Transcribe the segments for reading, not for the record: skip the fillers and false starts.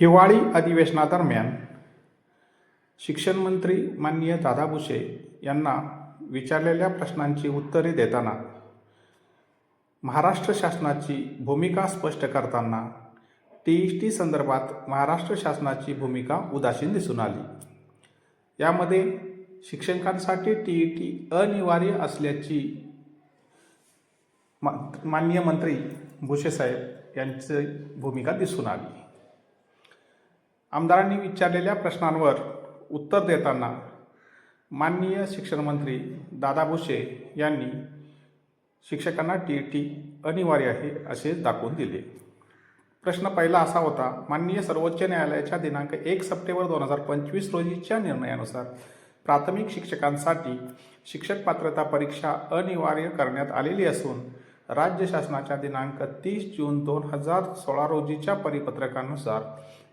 हिवाळी अधिवेशनादरम्यान शिक्षण मंत्री माननीय दादा भुसे यांना विचारलेल्या प्रश्नांची उत्तरे देताना महाराष्ट्र शासनाची भूमिका स्पष्ट करताना TET संदर्भात महाराष्ट्र शासनाची भूमिका उदासीन दिसून आली. यामध्ये शिक्षकांसाठी TET अनिवार्य असल्याची माननीय मंत्री भुसे साहेब यांची भूमिका दिसून आली. आमदारांनी विचारलेल्या प्रश्नांवर उत्तर देताना माननीय शिक्षण मंत्री दादा भुसे यांनी शिक्षकांना TET अनिवार्य आहे असे दाखवून दिले. प्रश्न पहिला असा होता, माननीय सर्वोच्च न्यायालयाच्या दिनांक 1 सप्टेंबर 2025 रोजीच्या निर्णयानुसार प्राथमिक शिक्षकांसाठी शिक्षक पात्रता परीक्षा अनिवार्य करण्यात आलेली असून राज्य शासनाच्या दिनांक 30 जून 2016 रोजीच्या परिपत्रकानुसार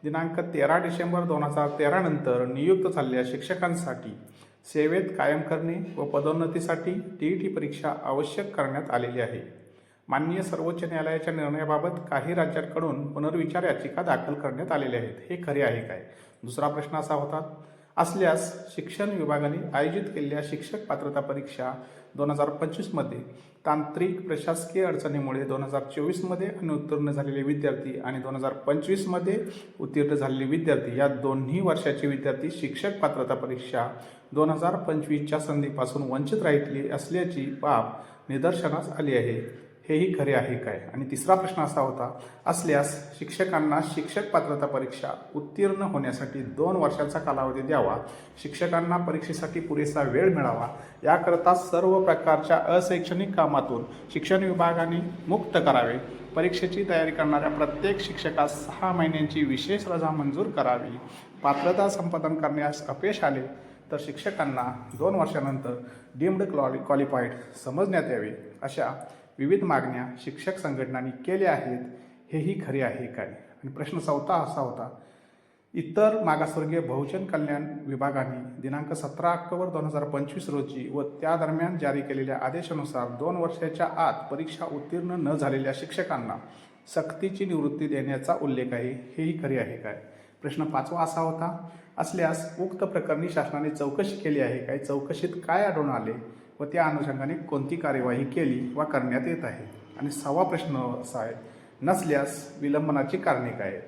दिनांक 13 डिसेंबर 2013 नंतर नियुक्त झालेल्या शिक्षकांसाठी सेवेत कायम करणे व पदोन्नतीसाठी TET परीक्षा आवश्यक करण्यात आलेली आहे. माननीय सर्वोच्च न्यायालयाच्या निर्णयाबाबत काही राज्यांकडून पुनर्विचार याचिका दाखल करण्यात आलेल्या आहेत. हे खरे आहे काय? दुसरा प्रश्न असा होता, असल्यास शिक्षण विभागाने आयोजित केलेल्या शिक्षक पात्रता परीक्षा 2025 मध्ये तांत्रिक प्रशासकीय अडचणीमुळे 2024 मध्ये अनुत्तीर्ण झालेले विद्यार्थी आणि 2025 मध्ये उत्तीर्ण झालेले विद्यार्थी या दोन्ही वर्षाचे विद्यार्थी शिक्षक पात्रता परीक्षा 2025च्या संधीपासून वंचित राहिली असल्याची बाब निदर्शनास आली आहे. हेही खरे आहे काय? आणि तिसरा प्रश्न असा होता, असल्यास शिक्षकांना शिक्षक पात्रता परीक्षा उत्तीर्ण होण्यासाठी 2 वर्षाचा कालावधी द्यावा, शिक्षकांना परीक्षेसाठी पुरेसा वेळ मिळावा, याकरता सर्व प्रकारच्या अशैक्षणिक कामातून शिक्षण विभागाने मुक्त करावे, परीक्षेची तयारी करणाऱ्या प्रत्येक शिक्षकास 6 महिन्यांची विशेष रजा मंजूर करावी, पात्रता संपादन करण्यास अपयश आले तर शिक्षकांना 2 वर्षानंतर डीम्ड क्वालिफाईड समजण्यात यावे, अशा विविध मागण्या शिक्षक संघटनांनी केल्या आहेत. हेही खरे आहे काय? आणि प्रश्न चौथा असा होता, इतर मागासवर्गीय बहुजन कल्याण विभागाने दिनांक 17 ऑक्टोबर 2025 रोजी व त्या दरम्यान जारी केलेल्या आदेशानुसार 2 वर्षाच्या आत परीक्षा उत्तीर्ण न झालेल्या शिक्षकांना सक्तीची निवृत्ती देण्याचा उल्लेख आहे. हेही खरे आहे काय? प्रश्न 5वा असा होता, असल्यास उक्त प्रकरणी शासनाने चौकशी केली आहे काय? चौकशीत काय आढळून आले व त्या अनुषंगाने कोणती कार्यवाही केली वा करण्यात येत आहे? आणि 6वा प्रश्न असा आहे, नसल्यास विलंबनाची कारणे काय आहेत?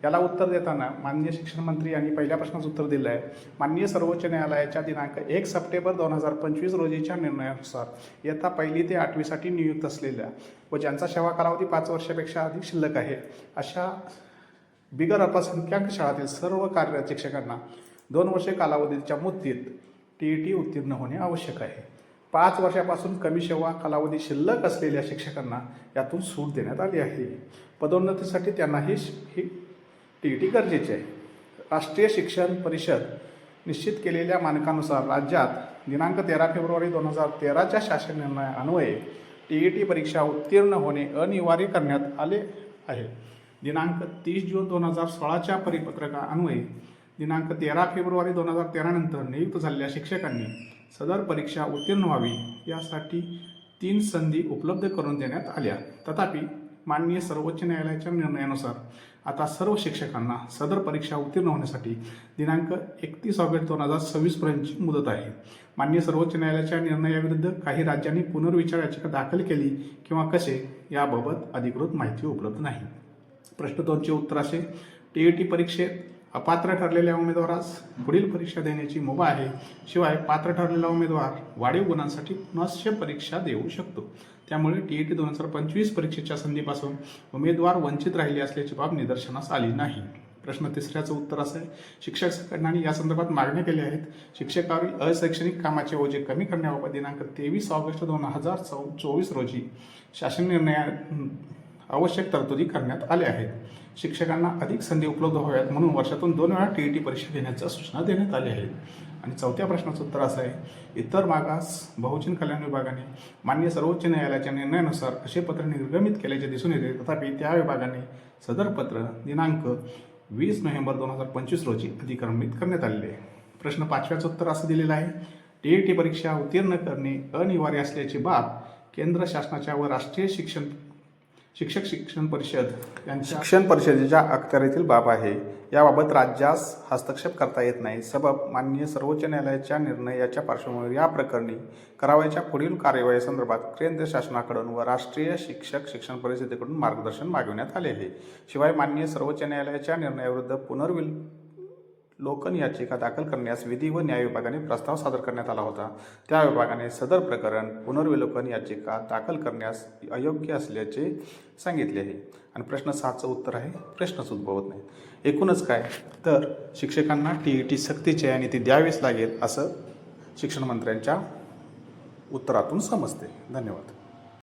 याला उत्तर देताना माननीय शिक्षण मंत्री यांनी पहिल्या प्रश्नाचं उत्तर दिलं आहे, माननीय सर्वोच्च न्यायालयाच्या दिनांक 1 सप्टेंबर 2025 रोजीच्या निर्णयानुसार इयत्ता 1ली ते 8वीसाठी नियुक्त असलेल्या व ज्यांचा सेवा कालावधी 5 वर्षापेक्षा अधिक शिल्लक आहे अशा बिगर अल्पसंख्याक शाळातील सर्व कार्यरत शिक्षकांना 2 वर्षे कालावधीच्या मुदतीत TET उत्तीर्ण होणे आवश्यक आहे. 5 वर्षापासून कमी सेवा कालावधी शिल्लक असलेल्या शिक्षकांना यातून सूट देण्यात आली आहे. पदोन्नतीसाठी त्यांनाही TET गरजेचे आहे. राष्ट्रीय शिक्षण परिषद निश्चित केलेल्या मानकानुसार राज्यात दिनांक 13 फेब्रुवारी 2013च्या शासन निर्णयान्वये TET परीक्षा उत्तीर्ण होणे अनिवार्य करण्यात आले आहे. दिनांक 30 जून 2016च्या परिपत्रकान्वये दिनांक 13 फेब्रुवारी 2013 नंतर नियुक्त झालेल्या शिक्षकांनी सदर परीक्षा उत्तीर्ण व्हावी यासाठी 3 संधी उपलब्ध करून देण्यात आल्या. तथापि माननीय सर्वोच्च न्यायालयाच्या निर्णयानुसार आता सर्व शिक्षकांना सदर परीक्षा उत्तीर्ण होण्यासाठी दिनांक 31 ऑगस्ट 2026 पर्यंतची मुदत आहे. माननीय सर्वोच्च न्यायालयाच्या निर्णयाविरुद्ध काही राज्यांनी पुनर्विचार याचिका दाखल केली किंवा कसे याबाबत अधिकृत माहिती उपलब्ध नाही. प्रश्न 2चे उत्तर असे, TET परीक्षेत अपात्र ठरलेल्या उमेदवारास पुढील परीक्षा देण्याची मुभा आहे. शिवाय पात्र ठरलेला उमेदवार वाढीव गुणांसाठी पुनश्च परीक्षा देऊ शकतो. त्यामुळे TET 2025 परीक्षेच्या संधीपासून उमेदवार वंचित राहिले असल्याची बाब निदर्शनास आली नाही. प्रश्न 3चं उत्तर असं आहे, शिक्षक संघटनांनी या संदर्भात मागण्या केल्या आहेत. शिक्षकावरील अशैक्षणिक कामाचे ओझे कमी करण्याबाबत दिनांक 23 ऑगस्ट 2024 रोजी शासन निर्णयात आवश्यक तरतुदी करण्यात आल्या आहेत. शिक्षकांना अधिक संधी उपलब्ध व्हाव्यात म्हणून वर्षातून 2 वेळा TET परीक्षा देण्याच्या सूचना देण्यात आल्या आहेत. आणि 4थ्या प्रश्नाचं उत्तर असं आहे, इतर मागास बहुजन कल्याण विभागाने माननीय सर्वोच्च न्यायालयाच्या निर्णयानुसार असे पत्र निर्गमित केल्याचे दिसून येते. तथापि त्या विभागाने सदर पत्र दिनांक 20 नोव्हेंबर 2025 रोजी अधिक्रमित करण्यात आलेले आहे. प्रश्न 5व्याचं उत्तर असं दिलेलं आहे, TET परीक्षा उत्तीर्ण करणे अनिवार्य असल्याची बाब केंद्र शासनाच्या व राष्ट्रीय शिक्षण शिक्षक शिक्षण परिषद यांच्या शिक्षण परिषदेच्या अखत्यारीतील बाब आहे. याबाबत राज्यास हस्तक्षेप करता येत नाही. सबब माननीय सर्वोच्च न्यायालयाच्या निर्णयाच्या पार्श्वभूमीवर या प्रकरणी करावयाच्या पुढील कार्यवाहीसंदर्भात केंद्र शासनाकडून व राष्ट्रीय शिक्षक शिक्षण परिषदेकडून मार्गदर्शन मागविण्यात आले आहे. शिवाय माननीय सर्वोच्च न्यायालयाच्या निर्णयाविरुद्ध पुनर्विलोकन याचिका दाखल करण्यास विधी व न्याय विभागाने प्रस्ताव सादर करण्यात आला होता. त्या विभागाने सदर प्रकरण पुनर्विलोकन याचिका दाखल करण्यास अयोग्य असल्याचे सांगितले आहे. आणि प्रश्न 6चं उत्तर आहे प्रश्नच उद्भवत नाही. एकूणच काय तर शिक्षकांना TET सक्तीचे आहे आणि ती द्यावीच लागेल असं शिक्षण मंत्र्यांच्या उत्तरातून समजते. धन्यवाद.